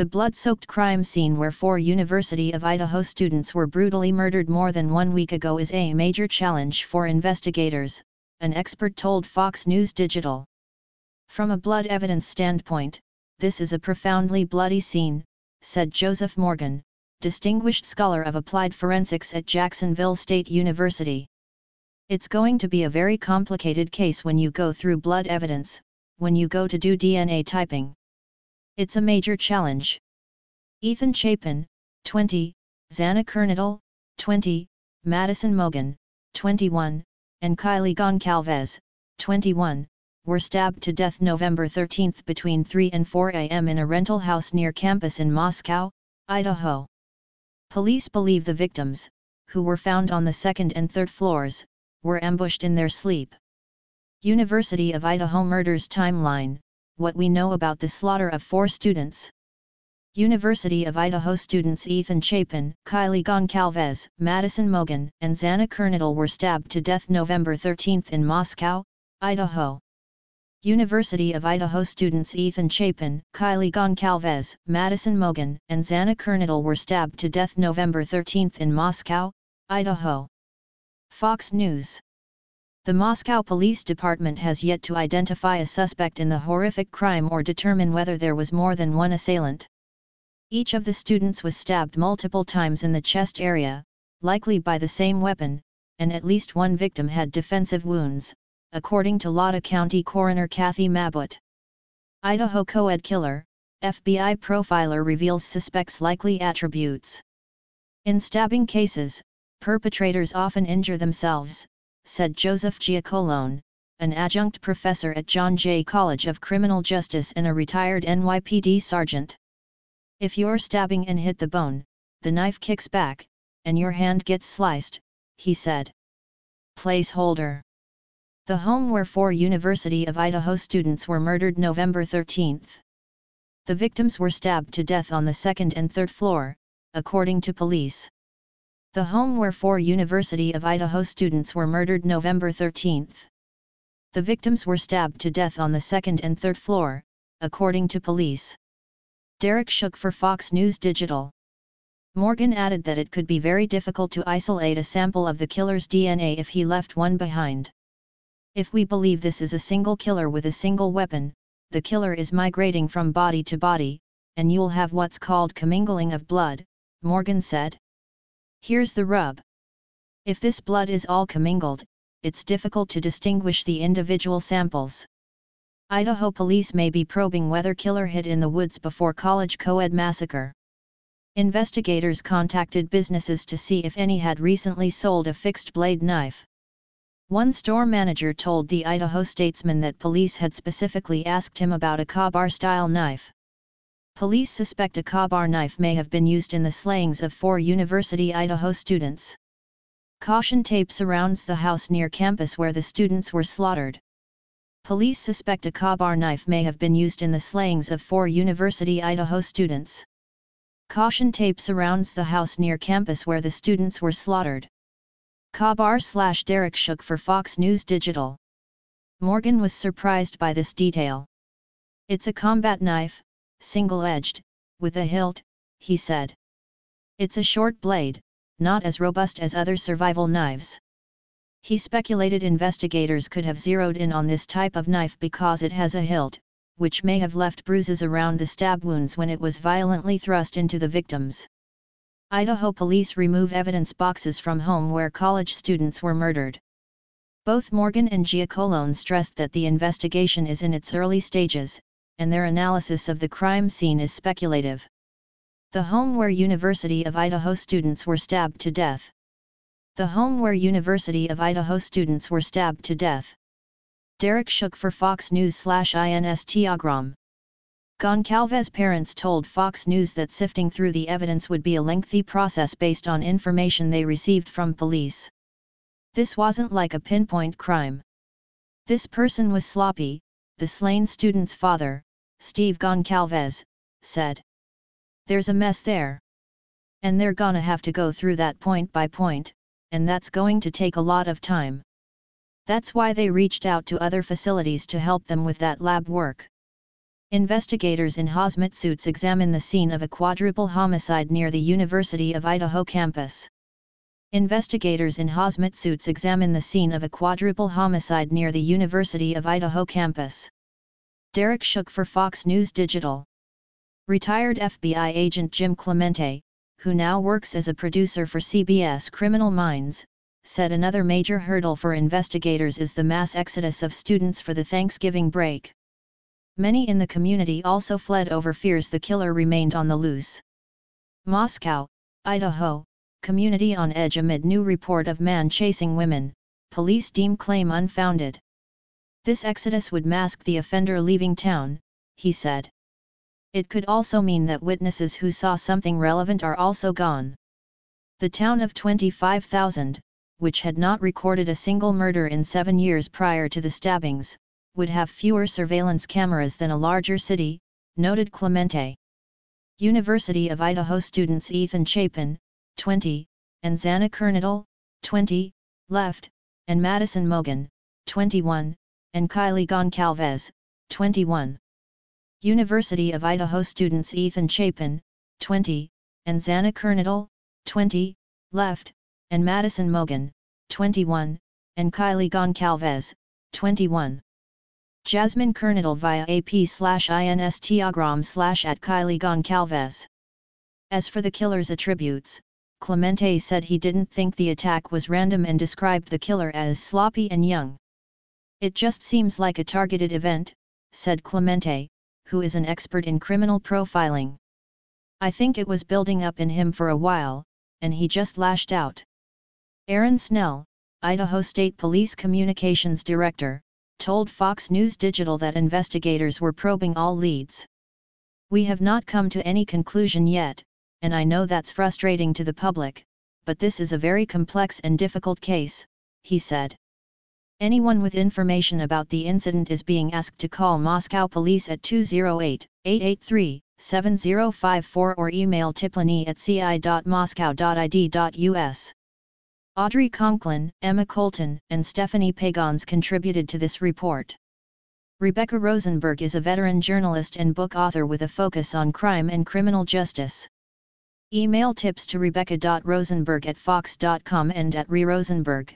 The blood-soaked crime scene where 4 University of Idaho students were brutally murdered more than 1 week ago is a major challenge for investigators, an expert told Fox News Digital. From a blood evidence standpoint, this is a profoundly bloody scene, said Joseph Morgan, distinguished scholar of applied forensics at Jacksonville State University. It's going to be a very complicated case when you go through blood evidence, when you go to do DNA typing. It's a major challenge. Ethan Chapin, 20, Xana Kernadal, 20, Madison Mogan, 21, and Kylie Goncalves, 21, were stabbed to death November 13 between 3 and 4 a.m. in a rental house near campus in Moscow, Idaho. Police believe the victims, who were found on the second and third floors, were ambushed in their sleep. University of Idaho murders timeline, what we know about the slaughter of 4 students. University of Idaho students Ethan Chapin, Kylie Goncalves, Madison Mogan, and Xana Kernadal were stabbed to death November 13 in Moscow, Idaho. University of Idaho students Ethan Chapin, Kylie Goncalves, Madison Mogan, and Xana Kernadal were stabbed to death November 13 in Moscow, Idaho. Fox News. The Moscow Police Department has yet to identify a suspect in the horrific crime or determine whether there was more than one assailant. Each of the students was stabbed multiple times in the chest area, likely by the same weapon, and at least one victim had defensive wounds, according to Latah County Coroner Kathy Mabbutt. Idaho co-ed killer, FBI profiler reveals suspects' likely attributes. In stabbing cases, perpetrators often injure themselves, said Joseph Giacolone, an adjunct professor at John Jay College of Criminal Justice and a retired NYPD sergeant. If you're stabbing and hit the bone, the knife kicks back, and your hand gets sliced, he said. Placeholder. The home where 4 University of Idaho students were murdered November 13. The victims were stabbed to death on the second and third floor, according to police. The home where 4 University of Idaho students were murdered November 13. The victims were stabbed to death on the second and third floor, according to police. Derek Shook for Fox News Digital. Morgan added that it could be very difficult to isolate a sample of the killer's DNA if he left one behind. If we believe this is a single killer with a single weapon, the killer is migrating from body to body, and you'll have what's called commingling of blood, Morgan said. Here's the rub. If this blood is all commingled, it's difficult to distinguish the individual samples. Idaho police may be probing whether killer hid in the woods before college co-ed massacre. Investigators contacted businesses to see if any had recently sold a fixed-blade knife. One store manager told the Idaho Statesman that police had specifically asked him about a Ka-Bar-style knife. Police suspect a Ka-Bar knife may have been used in the slayings of 4 University Idaho students. Caution tape surrounds the house near campus where the students were slaughtered. Police suspect a Ka-Bar knife may have been used in the slayings of 4 University Idaho students. Caution tape surrounds the house near campus where the students were slaughtered. Ka-Bar/Derek Shook for Fox News Digital. Morgan was surprised by this detail. It's a combat knife, single-edged, with a hilt, he said. It's a short blade, not as robust as other survival knives. He speculated investigators could have zeroed in on this type of knife because it has a hilt, which may have left bruises around the stab wounds when it was violently thrust into the victims. Idaho police remove evidence boxes from home where college students were murdered. Both Morgan and Giacolone stressed that the investigation is in its early stages, and their analysis of the crime scene is speculative. The home where University of Idaho students were stabbed to death. The home where University of Idaho students were stabbed to death. Derek Shook for Fox News/Instagram. Goncalves' parents told Fox News that sifting through the evidence would be a lengthy process based on information they received from police. This wasn't like a pinpoint crime. This person was sloppy, the slain student's father, Steve Goncalves, said. There's a mess there. And they're gonna have to go through that point by point, and that's going to take a lot of time. That's why they reached out to other facilities to help them with that lab work. Investigators in hazmat suits examine the scene of a quadruple homicide near the University of Idaho campus. Investigators in hazmat suits examine the scene of a quadruple homicide near the University of Idaho campus. Derek Shook for Fox News Digital. Retired FBI agent Jim Clemente, who now works as a producer for CBS Criminal Minds, said another major hurdle for investigators is the mass exodus of students for the Thanksgiving break. Many in the community also fled over fears the killer remained on the loose. Moscow, Idaho, community on edge amid new report of man chasing women, police deem claim unfounded. This exodus would mask the offender leaving town, he said. It could also mean that witnesses who saw something relevant are also gone. The town of 25,000, which had not recorded a single murder in 7 years prior to the stabbings, would have fewer surveillance cameras than a larger city, noted Clemente. University of Idaho students Ethan Chapin, 20, and Xana Kernadal, 20, left, and Madison Mogan, 21, and Kylie Goncalves, 21. University of Idaho students Ethan Chapin, 20, and Xana Kernadal, 20, left, and Madison Mogan, 21, and Kylie Goncalves, 21. Jasmine Kernadal via AP/Instagram/@Kylie Goncalves. As for the killer's attributes, Clemente said he didn't think the attack was random and described the killer as sloppy and young. It just seems like a targeted event, said Clemente, who is an expert in criminal profiling. I think it was building up in him for a while, and he just lashed out. Aaron Snell, Idaho State Police Communications Director, told Fox News Digital that investigators were probing all leads. We have not come to any conclusion yet, and I know that's frustrating to the public, but this is a very complex and difficult case, he said. Anyone with information about the incident is being asked to call Moscow Police at 208-883-7054 or email tiplani@ci.moscow.id.us. Audrey Conklin, Emma Colton, and Stephanie Pagans contributed to this report. Rebecca Rosenberg is a veteran journalist and book author with a focus on crime and criminal justice. Email tips to rebecca.rosenberg@fox.com and @rerosenberg.